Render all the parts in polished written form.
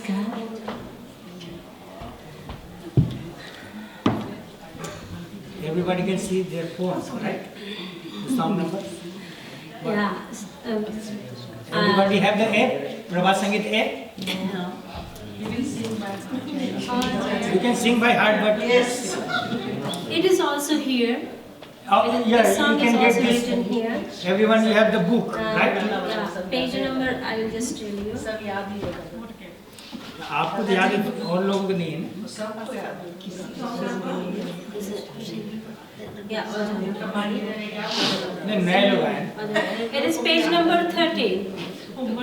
Namaskar. Everybody can see their phones, right? The song number. Yeah. Everybody have the app? Prabhat Sangeet app? No. You can sing by heart, but Yes. It is also here. yeah, The you song is can get also written this. here. Everyone, you have the book, right? Yeah. Page number, I will just tell you. सब याद ही होगा आपको तो याद है, और लोगों को नहीं है ना? सबको याद है Yeah. नहीं, नए लोग आए हैं। It is page number 13.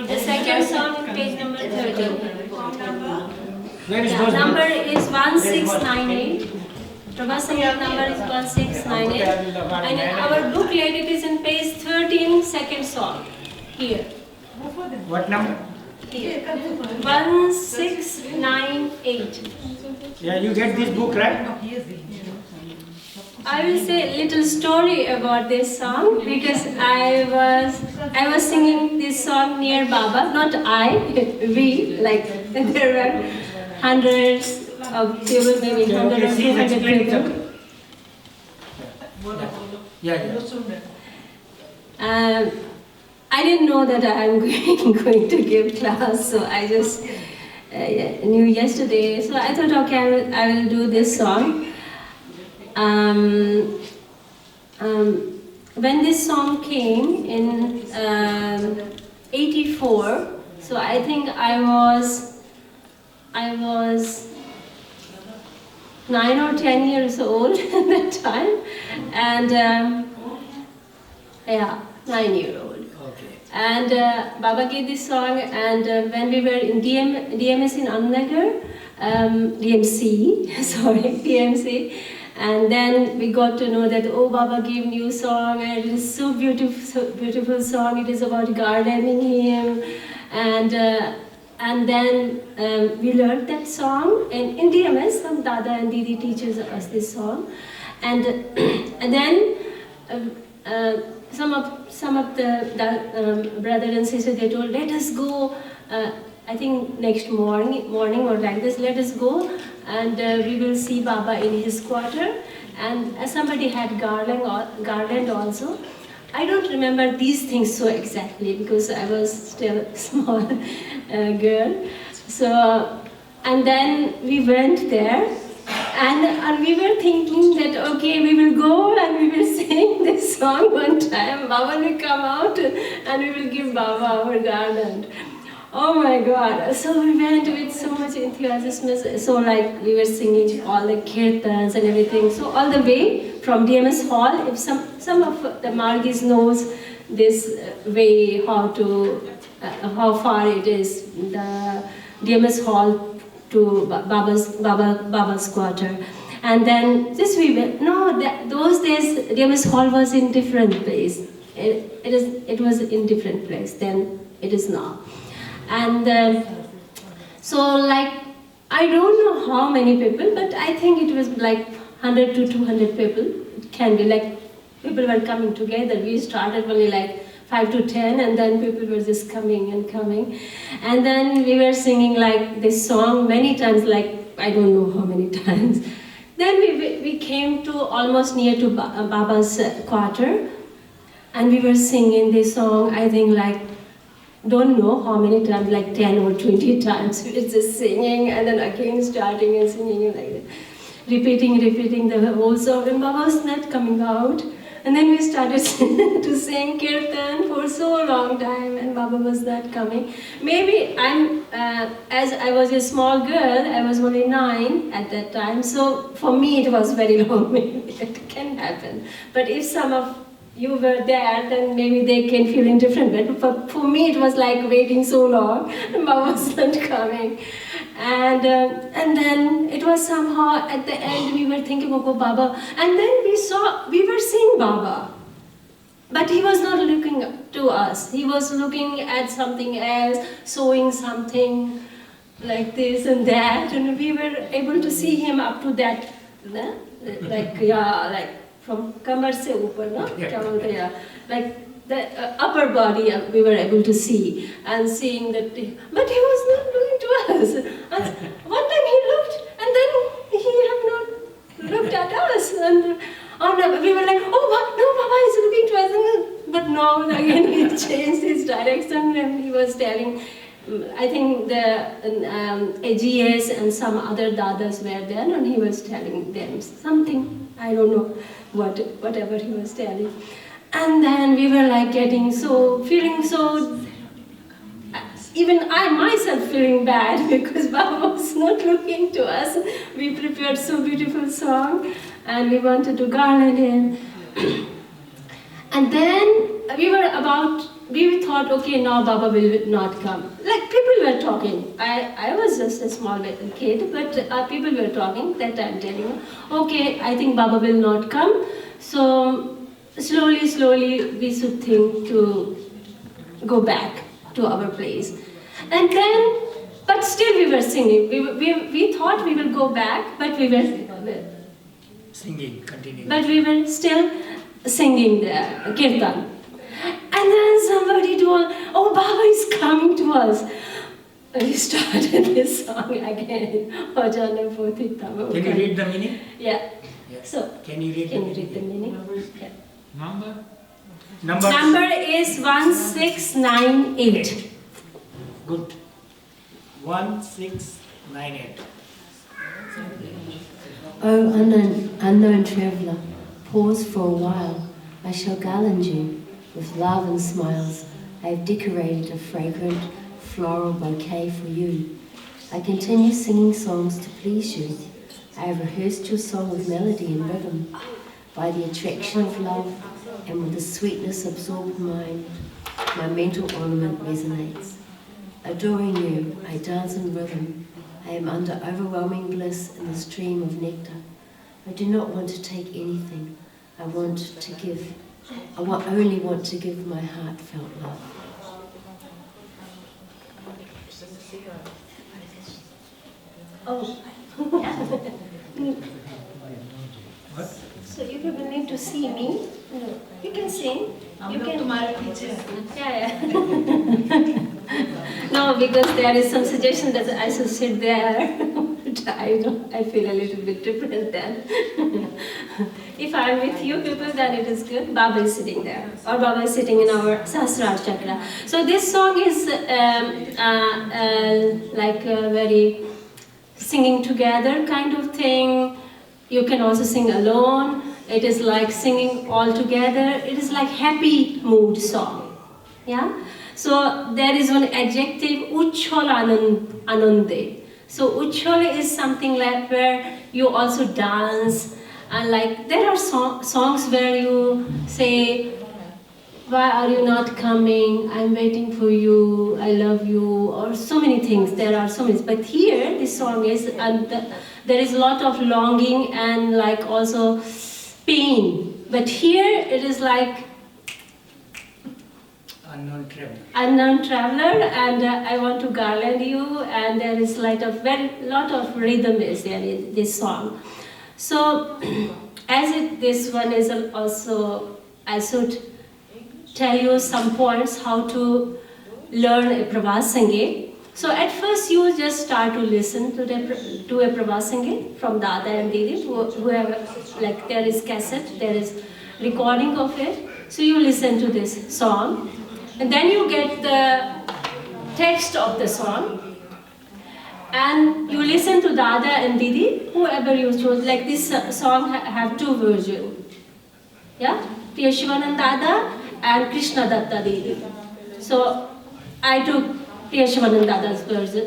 The second song is page number 13. Where is Yeah, those number books? is 1698. Prabhat Sangeet number is 1698. And in our booklet it is in page 13, second song. Here. What number? Here. 1698. Yeah, you get this book, right? I will say a little story about this song because I was singing this song near Baba, not I, we, like there were hundreds of people, maybe 100 or 200 people. Yeah. I didn't know that I'm going to give class, so I just knew yesterday. So I thought, okay, I will do this song. When this song came in 84, so I think I was 9 or 10 years old at that time, and yeah, 9-year-old. Okay. And Baba gave this song, and when we were in DMS in Annagar, DMC, sorry, DMC, and then we got to know that, oh, Baba gave new song, and it is so beautiful song. It is about gardening him, and then we learned that song, and in DMS, some Dada and Didi teaches us this song, and then some of the brothers and sisters, they told, let us go. I think next morning or like this, let us go and we will see Baba in his quarter. And somebody had garland also. I don't remember these things so exactly because I was still a small girl. So, and then we went there, and we were thinking that, okay, we will go and we will sing this song one time. Baba will come out and we will give Baba our garland. Oh my God! So we went with so much enthusiasm. So like we were singing all the kirtans and everything. So all the way from DMS Hall, if some of the Margis knows this way, how far it is, the DMS Hall to Baba's quarter. And then this we went. No, those days DMS Hall was in different place. It was in different place than it is now. And so like, I don't know how many people, but I think it was like 100 to 200 people. It can be like, people were coming together. We started only like 5 to 10, and then people were just coming and coming. And then we were singing like this song many times, like I don't know how many times. Then we came to almost near to Baba's quarter, and we were singing this song, I think like, don't know how many times, like 10 or 20 times. We were just singing and then again starting and singing like that. Repeating the whole song, and Baba was not coming out. And then we started to sing kirtan for so long time, and Baba was not coming. Maybe as I was a small girl, I was only 9 at that time, so for me it was very long. Maybe it can happen. But if some of you were there, then maybe they can feel indifferent. But for me, it was like waiting so long, and Baba was not coming. And then it was somehow at the end we were thinking about Baba, and then we were seeing Baba, but he was not looking to us. He was looking at something else, sewing something like this and that, and we were able to see him up to that, like from kamar se upar, no? Yeah. Like the upper body we were able to see, and seeing that, but he was not looking to us. I think the AGS and some other dadas were there, and he was telling them something. I don't know whatever he was telling. And then we were like feeling so. Even I myself feeling bad because Baba was not looking to us. We prepared so beautiful song, and we wanted to garland him. And then we thought, okay, now Baba will not come. Like people were talking. I was just a small kid, but people were talking that I'm telling you. Okay, I think Baba will not come. So slowly we should think to go back to our place. And then, but still we were singing. We thought we will go back, but we were Singing, continuing. but we were still singing the kirtan. And then somebody told, oh, Baba is coming to us. And we started this song again. Can you read the meaning? Yeah. Yes. So, can you read the meaning? Yeah. Number is 1698. Good. 1698. O unknown traveller, pause for a while. I shall garland you with love and smiles. I have decorated a fragrant floral bouquet for you. I continue singing songs to please you. I have rehearsed your song with melody and rhythm. By the attraction of love and with the sweetness absorbed mine, my mental ornament resonates. Adoring you, I dance in rhythm. I am under overwhelming bliss in the stream of nectar. I do not want to take anything. I only want to give my heartfelt love. Oh. What? So you people need to see me. No. You can sing. You can. Yeah. No, because there is some suggestion that I should sit there. But I feel a little bit different then. If I'm with you people, then it is good. Baba is sitting there, or Baba is sitting in our Sahasrara chakra. So this song is like a very singing together kind of thing. You can also sing alone. It is like singing all together. It is like happy mood song. Yeah. So there is one adjective, Uchhol Anande. So Uchhol is something like where you also dance, and like there are songs where you say, why are you not coming? I'm waiting for you. I love you, or so many things. There are so many. But here, this song is, and there is a lot of longing and like also pain. But here it is like unknown traveler, and I want to garland you, and there is like a lot of rhythm is there in this song. So this one is also, I should tell you some points how to learn a Prabhas Sangeet. So at first you just start to listen to a Prabhas Sangeet from Dada and Didi, whoever, like there is cassette, there is recording of it. So you listen to this song, and then you get the text of the song, and you listen to Dada and Didi, whoever you choose. Like this song have two versions. Yeah, Priya Shivanand Dada and Krishna Datta Didi. So I took Priya Shivanand Dada's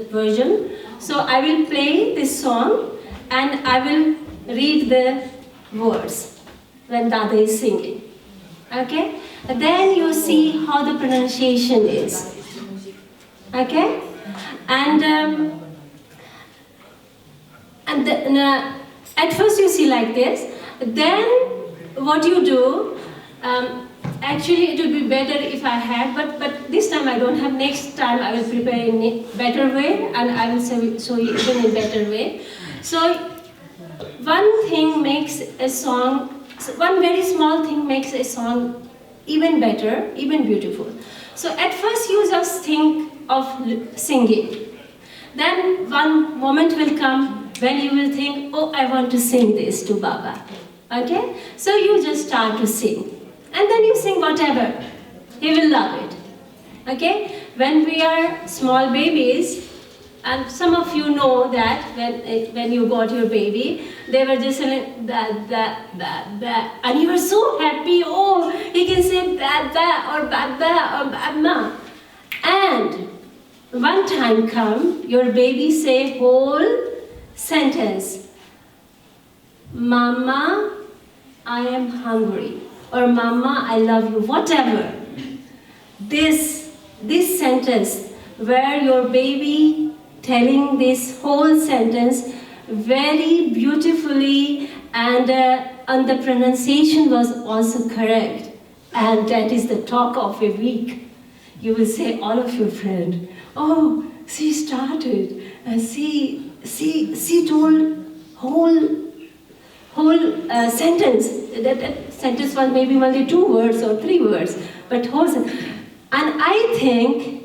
version. So I will play this song and I will read the words when Dada is singing. Okay? And then you see how the pronunciation is. Okay? And at first you see like this. Then what you do, actually it would be better if I had, but this time I don't have. Next time I will prepare in a better way, and I will show you even in a better way. So one thing makes a song, one very small thing makes a song even better, even beautiful. So at first you just think of singing. Then one moment will come when you will think, oh, I want to sing this to Baba. Okay? So you just start to sing. And then you sing whatever. He will love it. Okay? when we are small babies, and some of you know that when you got your baby, they were just saying that, and you were so happy. Oh, he can say that or ma. And one time come, your baby say whole sentence, Mama, I am hungry, or Mama, I love you, whatever. This sentence where your baby telling this whole sentence very beautifully, and the pronunciation was also correct, and that is the talk of a week. You will say all of your friend, oh, she started, she told whole sentence. That sentence was maybe only 2 words or 3 words, but whole sentence. And I think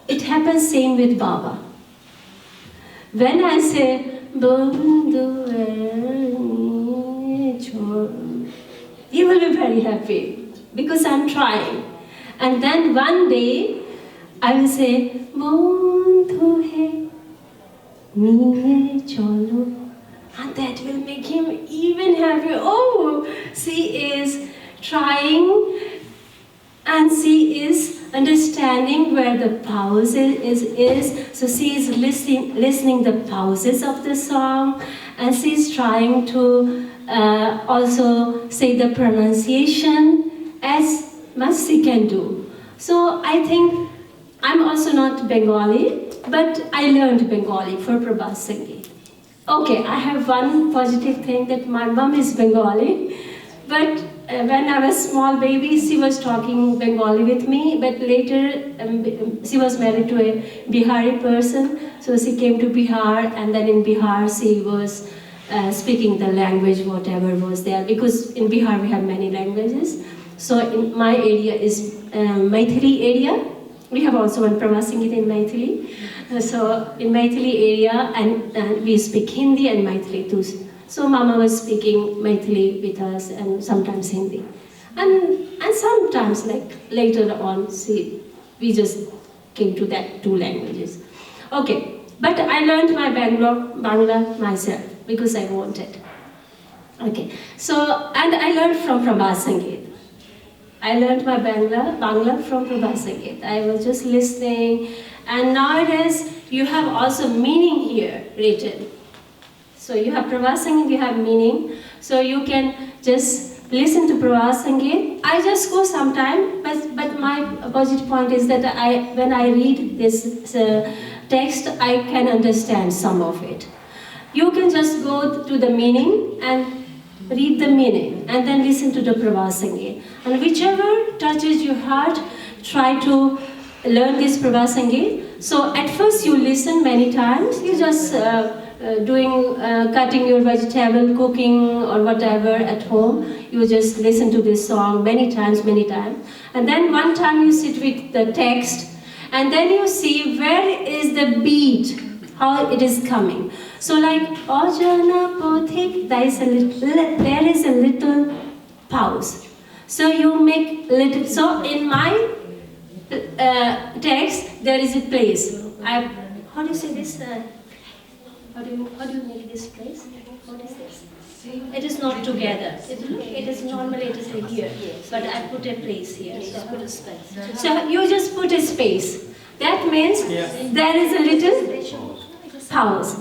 it happens same with Baba. When I say, he will be very happy because I'm trying. And then one day, I will say, Bondhu hai, niye cholo. And that will make him even happier. Oh, she is trying and she is understanding where the pause is. So she is listening the pauses of the song, and she is trying to also say the pronunciation as much she can do. So I think I'm also not Bengali, but I learned Bengali for Prabhat Sangeet. Okay, I have one positive thing that my mom is Bengali, but when I was small baby, she was talking Bengali with me, but later she was married to a Bihari person, so she came to Bihar, and then in Bihar she was speaking the language, whatever was there, because in Bihar we have many languages. So in my area is Maithili area. We have also one Prabhat Sangeet in Maithili. So in Maithili area, and we speak Hindi and Maithili too. So Mama was speaking Maithili with us, and sometimes Hindi. And sometimes, like later on, we just came to that 2 languages. Okay, but I learned my Bangla myself because I wanted. Okay, so, and I learned from Prabhat Sangeet. I learned my Bangla from Prabhat Sangeet. I was just listening, and nowadays you have also meaning here written. So you have Prabhat Sangeet, you have meaning. So you can just listen to Prabhat Sangeet. I just go sometime, but my positive point is that when I read this text, I can understand some of it. You can just go to the meaning and read the meaning, and then listen to the Prabhat Sangeet. And whichever touches your heart, try to learn this Prabhat Sangeet. So at first you listen many times, you just cutting your vegetable, cooking or whatever at home, you just listen to this song many times. And then one time you sit with the text, and then you see where is the beat, how it is coming. So like, Ojana Pothik, there is a little pause. So you make little, so in my text, there is a place. How do you say this? How do you make this place? What is this? It is not together. It is normally it is here, but I put a place here. So you just put a space. That means there is a little pause.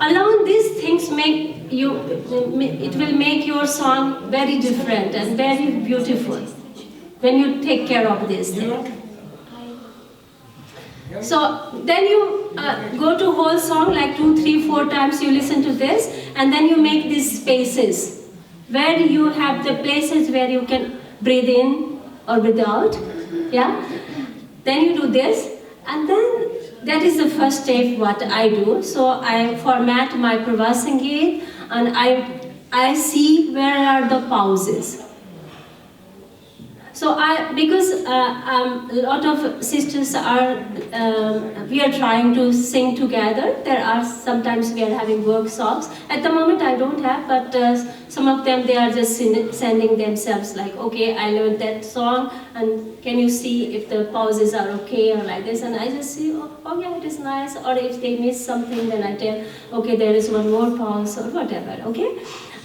Along these things make you. It will make your song very different and very beautiful when you take care of this thing. So then you go to whole song like 2, 3, 4 times you listen to this, and then you make these spaces where you have the places where you can breathe in or breathe out. Yeah. Then you do this, and then that is the first step what I do. So I format my Prabhat Sangeet, and I see where are the pauses. So because a lot of sisters are, we are trying to sing together. There are sometimes we are having workshops. At the moment I don't have, but some of them they are just sending themselves like, okay, I learned that song, and can you see if the pauses are okay or like this? And I just see, oh yeah, it is nice. Or if they miss something, then I tell, okay, there is one more pause or whatever, okay?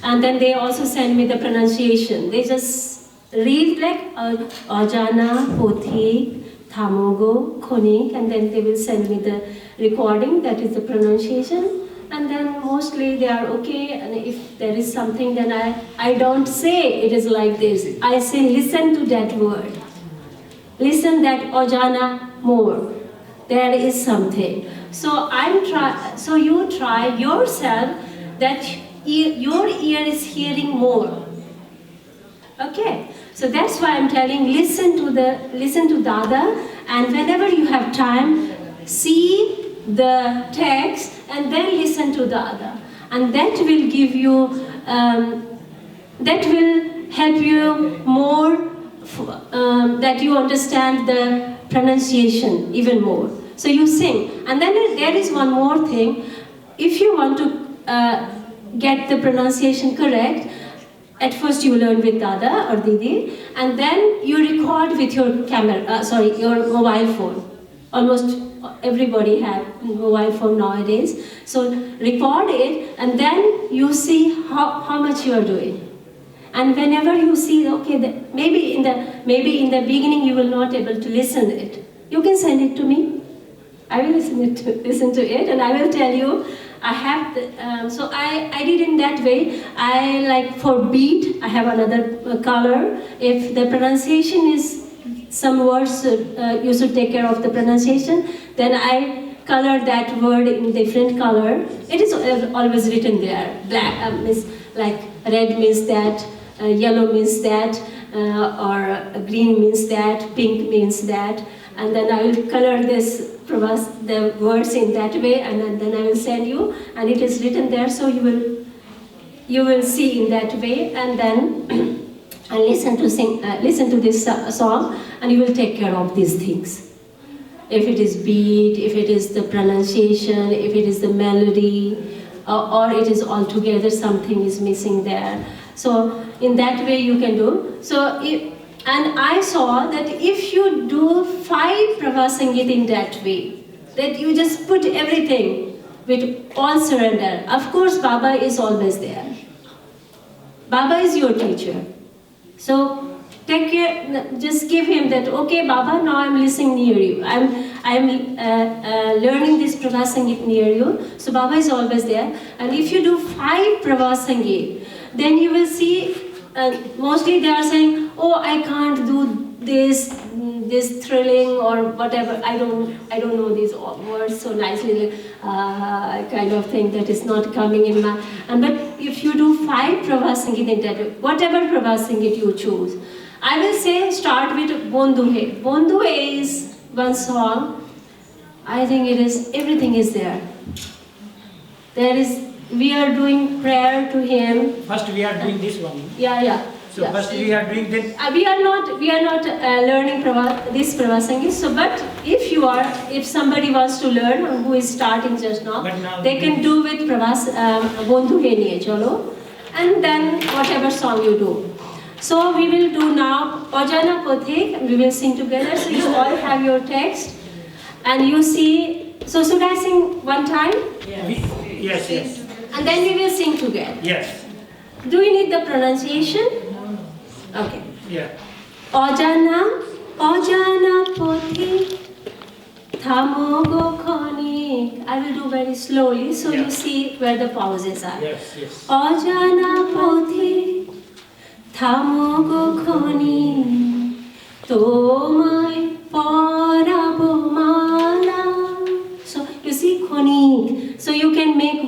And then they also send me the pronunciation. They just read like Ajana, Pothi, Thamogo, Khonik, and then they will send me the recording, that is the pronunciation. And then mostly they are okay, and if there is something, then I don't say it is like this. I say, listen to that word. Listen that Ajana more. There is something. So so you try yourself that your ear is hearing more. Okay, so that's why I'm telling, listen to Dada, and whenever you have time, see the text and then listen to Dada, and that will give you, that will help you more, that you understand the pronunciation even more. So you sing, and then there is one more thing. If you want to get the pronunciation correct, at first you learn with Dada or Didi, and then you record with your camera, your mobile phone. Almost everybody have mobile phone nowadays. So record it, and then you see how much you are doing. And whenever you see, okay, maybe in the beginning you will not able to listen to it. You can send it to me. I will listen to it, and I will tell you. I have so I did in that way. I like for beat, I have another color. If the pronunciation is some words you should take care of the pronunciation, then I color that word in different color. It is always written there. Black means like red means that, yellow means that, or green means that, pink means that, and then I will color the words in that way, and then I will send you, and it is written there, so you will see in that way, and then and listen to this song, and you will take care of these things. If it is beat, if it is the pronunciation, if it is the melody, or it is altogether something is missing there. So in that way you can do. And I saw that if you do 5 Prabha Sangeet in that way, that you just put everything with all surrender. Of course, Baba is always there. Baba is your teacher. So take care, just give him that, okay, Baba, now I'm listening near you. I'm learning this Prabha Sangeet near you. So Baba is always there. And if you do 5 Prabha Sangeet, then you will see, mostly they are saying, oh, I can't do this thrilling or whatever. I don't know these words so nicely, kind of thing that is not coming in my. But if you do 5 Prabha Sangeet in that, whatever Prabha Sangeet you choose, I will say start with Bondhu Hai. Bondhu Hai is one song. I think it is, everything is there. We are doing prayer to him. First we are doing this one. Yeah. So first we are doing this. We are not learning this Prabha Sangeet. So, but if somebody wants to learn, who is starting just now, they can do with Bondhu Hai Niye Chalo, and then whatever song you do. So we will do now Ajana Pothik, and we will sing together. So you all have your text, and you see. So should I sing one time? Yes. And then we will sing together. Yes. Do you need the pronunciation? Okay. Yeah. Ajana Pothik, Thamogo Khonik. I will do very slowly, so you see where the pauses are. Yes. Ajana Pothik, Thamogo Khonik, Tomai Parabo Mala. So you see Khonik. So you can make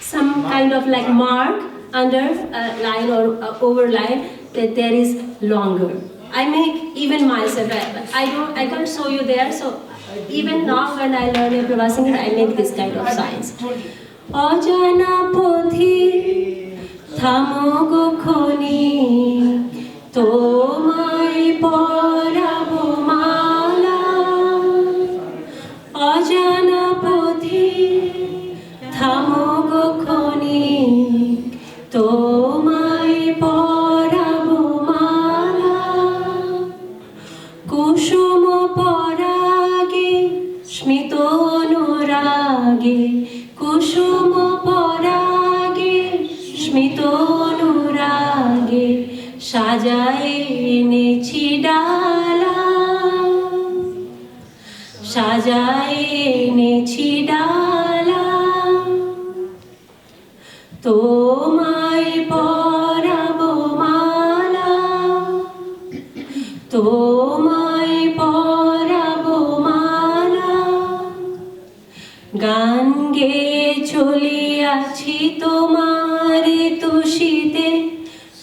some kind of like mark under a line or overline that there is longer. I make even myself. I can't show you there. So even now when I learn a Prabha Sangeet, I make this kind of signs. Ajana Pothi, Thamogo Khoni, Tomai থামো গো ক্ষণিক, তোমায় পরাবো মালা। কুসুম পরাগে স্মিত অনুরাগে, কুসুম পরাগে স্মিত অনুরাগে, সাজায় এনেছি ডালা, সাজায় এনেছি ডালা। তোমায় পরাবো মালা, তোমায় পরাবো মালা। গান গেয়ে চলিয়াছি তোমার তুষিতে,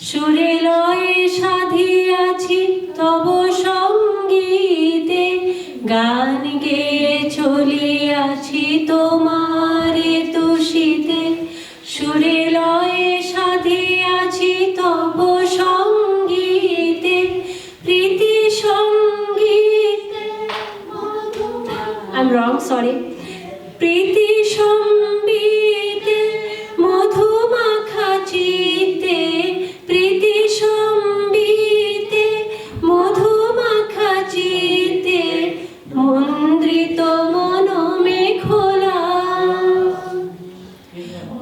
সুরে লয়ে সাধিয়াছি তব সঙ্গীতে। গান গেয়ে চলিয়াছি তোমার তুষিতে, সুরে লয়ে সাধিয়াছি তব সঙ্গীতে। প্রীতি সঙ্গীতে, I'm wrong, sorry. প্রীতি সম্বিতে মধুমাখা চিতে, প্রীতি সম্বিতে মধুমাখা চিতে, মন্দ্রিত মন মেঘলা,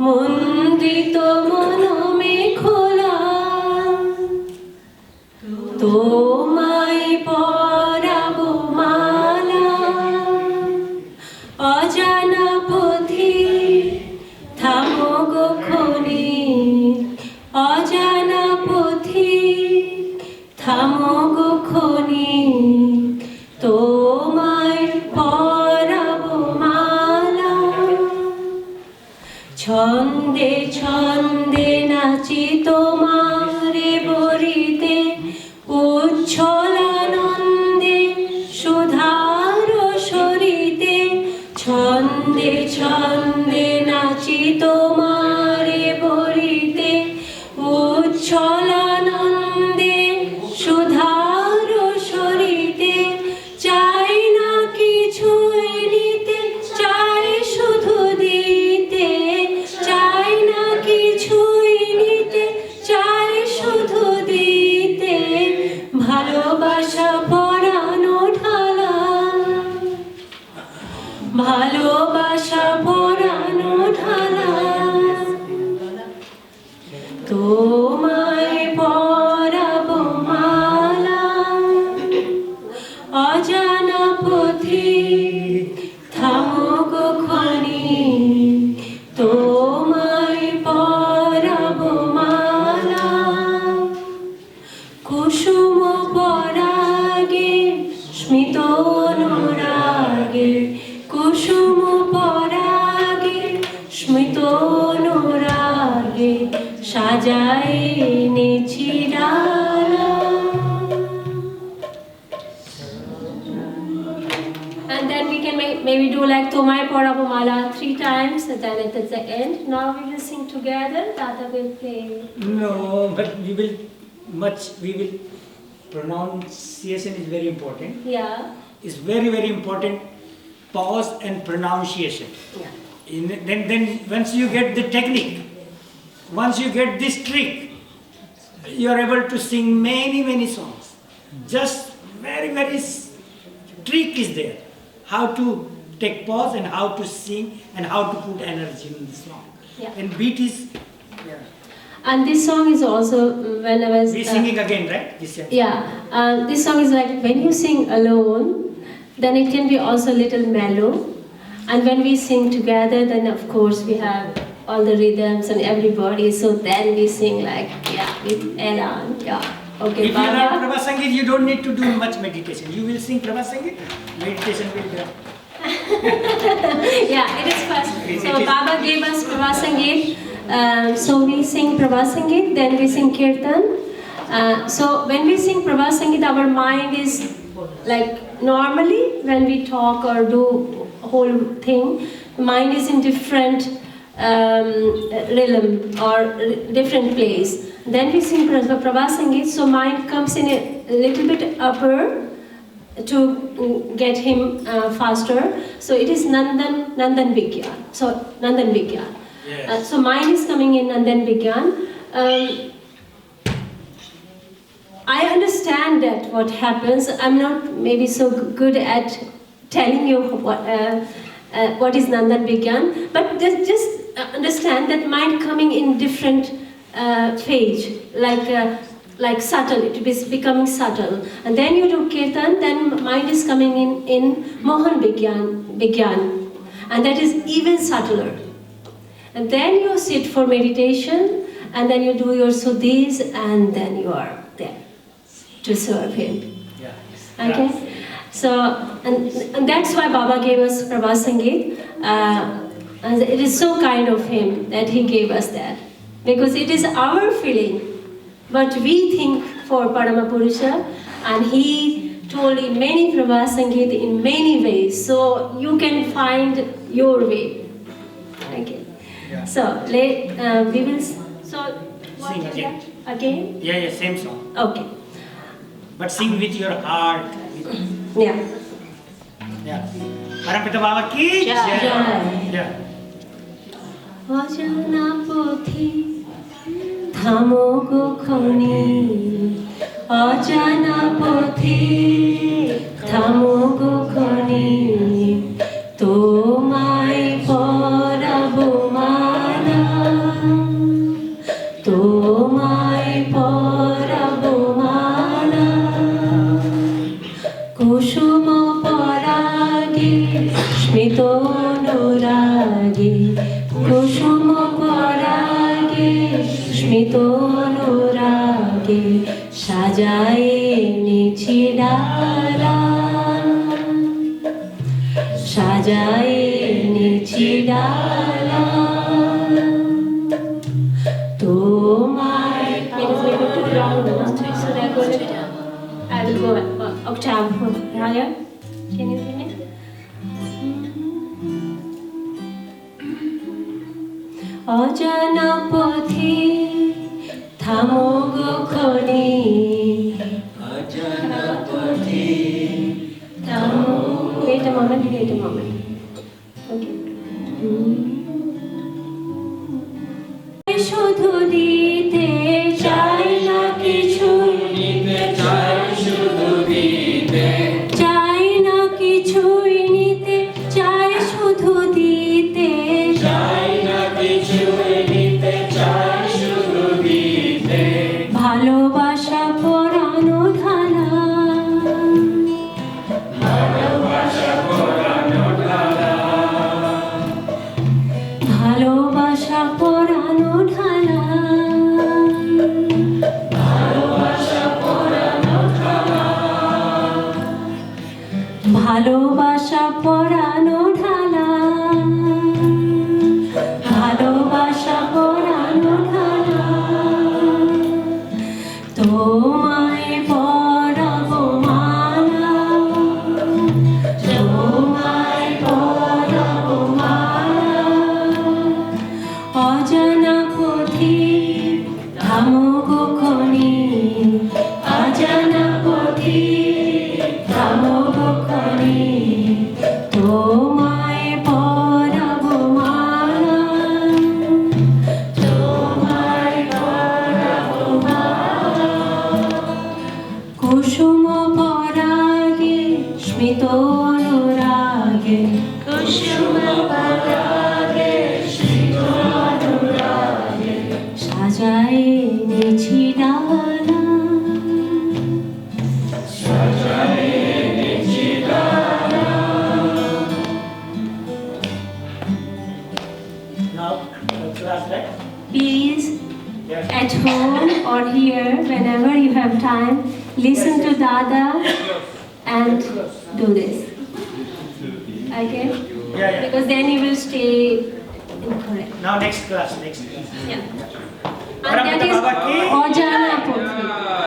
মন্দ্রিত মন মেঘলা। তোমায় পরাবো মালা, অজানা পথে থামো গো ক্ষণিক, অজানা পথে থামো গো ক্ষণিক, তোমায় পরাবো মালা। ছন্দে ছন্দে নাচি তোমারে বরিতে, উচ্ছলানন্দে সুধার সরিতে। ছন্দে ছন্দে নাচি তোমারে বরিতে, উচ্ছলানন্দে সুধার সরিতে। চাই না কিছুই নিতে, চাই শুধু দিতে, চাই না কিছুই নিতে, চাই শুধু দিতে। ভালোবাসা পরানো ঢালা, ভালোবাসা পরানো ঢালা। তোমায় পরাবো মালা, অজানা পথে থামো গো ক্ষণিক, তোমায় পরাবো মালা। কুসুম পরাগে স্মিত অনুরাগে, কুসুম পরাগে স্মিত অনুরাগে, সাজায় এনেছি ডালা। And then we can maybe do like Tomai Porabo Mala 3 times, and then at the end. Now we will sing together. Dada will play. No, but we will pronunciation is very important. Yeah. It's very, very important. Pause and pronunciation. Yeah. Then once you get the technique, once you get this trick, you are able to sing many, many songs. Just very, very trick is there. How to take pause and how to sing and how to put energy in the song. Yeah. And beat is, And this song is also when I was. we singing again, right? This song. Yeah. This song is like when you sing alone, then it can be also a little mellow. And when we sing together, then of course we have all the rhythms and everybody. So then we sing like, yeah, with elan. Yeah. Okay, If you learn Baba. Prabha Sangeet, you don't need to do much meditation. You will sing Prabha Sangeet, meditation will be done. Yeah, it is first. It So is- Baba gave us Prabha Sangeet. So we sing Prabha Sangeet, then we sing Kirtan. So when we sing Prabha Sangeet, our mind is like normally when we talk or do whole thing, mind is in different realm or different place. Then we sing Prabha Sangeet, so mind comes in a little bit upper to get him faster. So it is Nandan Vigyan. So Nandan Vigyan. Yes. So mine is coming in Nandan Vigyan. I understand that what happens. I'm not maybe so good at telling you what is Nandan Vigyan, but just understand that mind coming in different phase, like subtle. It is becoming subtle, and then you do kirtan. Then mind is coming in Mohan Vigyan, and that is even subtler. And then you sit for meditation, and then you do your sudhis, and then you are there to serve him. Yeah. Okay? So, and that's why Baba gave us Prabhat Sangeet. And it is so kind of him that he gave us that. Because it is our feeling, but we think for Parama Purusha, and he told in many Prabhat Sangeet in many ways. So you can find your way. Okay. Yeah. So, we will. So, what Sing is again. that? Again? Yeah, same song. Okay. But sing with your heart. Yeah. Yeah. Parampita Baba ki Jai. jai. Yeah. Ajana pothi thamo go khoni, ajana pothi thamo go khoni, tomai porabo mana, tomai porabo mana, kushuma paragi smito nuragi, kushuma paragi smito nuragi, sajaye nichidala, sajaye nichidala, tomai. It is maybe too long, so that I will go octave higher. Can you hear me? Ajana pothi thamo go khoni, ajana pothi thamo. Wait a moment. Okay. শুধু দিতে চাই না কিছু, চাই না কিছুই নিতে, চাই শুধু দিতে, ভালোবাসা পরানো ঢালা, ভালোবাসা পরানো ঢালা, ভালোবাসা পরানো ঢালা, ভালোবাসা পরানো ঢালা, তোমায় পরাবো মালা, তোমায় পরাবো মালা, অজানা পথি থামো গো খনি, অজানা পথি থামো গো খনি, তোমায় পরাবো মালা, তোমায় পরাবো মালা, কুসুম পরাগে স্মিত অনুরাগে, কুসুম পরাগে স্মিত অনুরাগে, সাজায় নিছি ডালা, Now, class, right? please Yes. at home or here whenever you have time, listen to Dada and do this. Okay? Yeah. Because then you will stay incorrect. Now next class. Yeah. And that Parampita is Baba ki